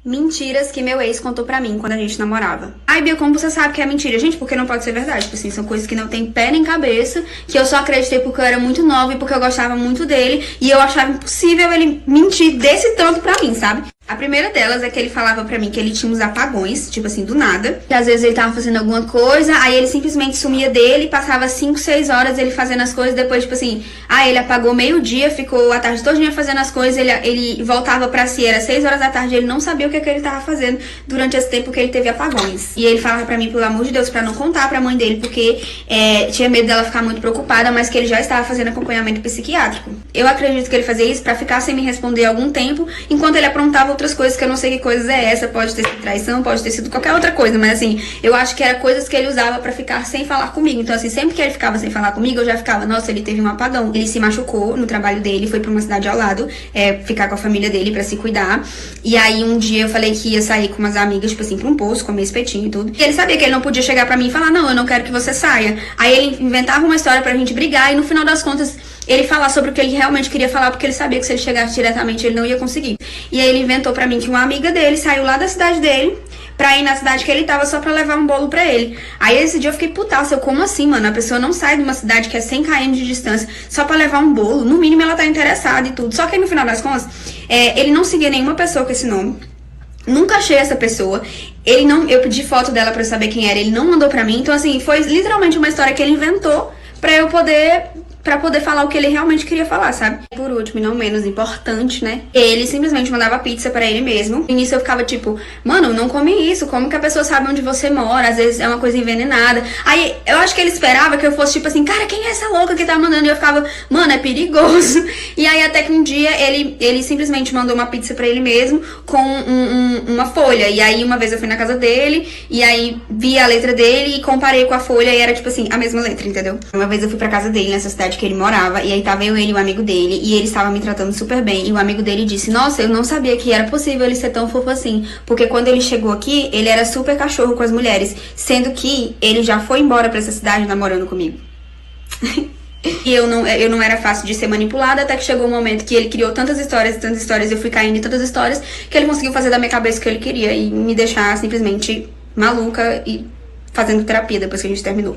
Mentiras que meu ex contou pra mim quando a gente namorava. Ai, Bia, como você sabe que é mentira? Gente, porque não pode ser verdade. Tipo assim, são coisas que não tem pé nem cabeça, que eu só acreditei porque eu era muito nova e porque eu gostava muito dele, e eu achava impossível ele mentir desse tanto pra mim, sabe? A primeira delas é que ele falava pra mim que ele tinha uns apagões, tipo assim, do nada. Que às vezes ele tava fazendo alguma coisa, aí ele simplesmente sumia dele, passava 5, 6 horas ele fazendo as coisas, depois, tipo assim, ele apagou meio-dia, ficou a tarde todinha fazendo as coisas, ele voltava pra si, era 6 horas da tarde, ele não sabia o que ele tava fazendo durante esse tempo que ele teve apagões. E ele falava pra mim, pelo amor de Deus, pra não contar pra mãe dele, porque tinha medo dela ficar muito preocupada, mas que ele já estava fazendo acompanhamento psiquiátrico. Eu acredito que ele fazia isso pra ficar sem me responder algum tempo, enquanto ele aprontava outras coisas que eu não sei que coisas é essa, pode ter sido traição, pode ter sido qualquer outra coisa, mas assim, eu acho que era coisas que ele usava pra ficar sem falar comigo. Então assim, sempre que ele ficava sem falar comigo, eu já ficava, nossa, ele teve um apagão. Ele se machucou no trabalho dele, foi pra uma cidade ao lado, ficar com a família dele pra se cuidar. E aí um dia eu falei que ia sair com umas amigas, tipo assim, pra um poço, comer espetinho e tudo. E ele sabia que ele não podia chegar pra mim e falar, não, eu não quero que você saia. Aí ele inventava uma história pra gente brigar e no final das contas ele falar sobre o que ele realmente queria falar, porque ele sabia que se ele chegasse diretamente ele não ia conseguir. E aí ele inventou pra mim que uma amiga dele saiu lá da cidade dele pra ir na cidade que ele tava só pra levar um bolo pra ele. Aí esse dia eu fiquei putaça, como assim, mano? A pessoa não sai de uma cidade que é 100 km de distância só pra levar um bolo. No mínimo ela tá interessada e tudo. Só que aí no final das contas, ele não seguia nenhuma pessoa com esse nome. Nunca achei essa pessoa. Eu pedi foto dela pra saber quem era, ele não mandou pra mim. Então assim, foi literalmente uma história que ele inventou pra eu poder falar o que ele realmente queria falar, sabe? Por último, e não menos importante, né? Ele simplesmente mandava pizza pra ele mesmo. No início eu ficava tipo, mano, não come isso. Como que a pessoa sabe onde você mora? Às vezes é uma coisa envenenada. Aí eu acho que ele esperava que eu fosse tipo assim, cara, quem é essa louca que tá mandando? E eu ficava, mano, é perigoso. E aí até que um dia ele simplesmente mandou uma pizza pra ele mesmo com uma folha. E aí uma vez eu fui na casa dele e aí vi a letra dele e comparei com a folha e era tipo assim, a mesma letra, entendeu? Uma vez eu fui pra casa dele nessa cidade que ele morava, e aí tava ele e o amigo dele, e ele estava me tratando super bem, e o amigo dele disse, nossa, eu não sabia que era possível ele ser tão fofo assim, porque quando ele chegou aqui, ele era super cachorro com as mulheres, sendo que ele já foi embora pra essa cidade namorando comigo. E eu não era fácil de ser manipulada, até que chegou um momento que ele criou tantas histórias, eu fui caindo em tantas histórias, que ele conseguiu fazer da minha cabeça o que ele queria, e me deixar simplesmente maluca e fazendo terapia depois que a gente terminou.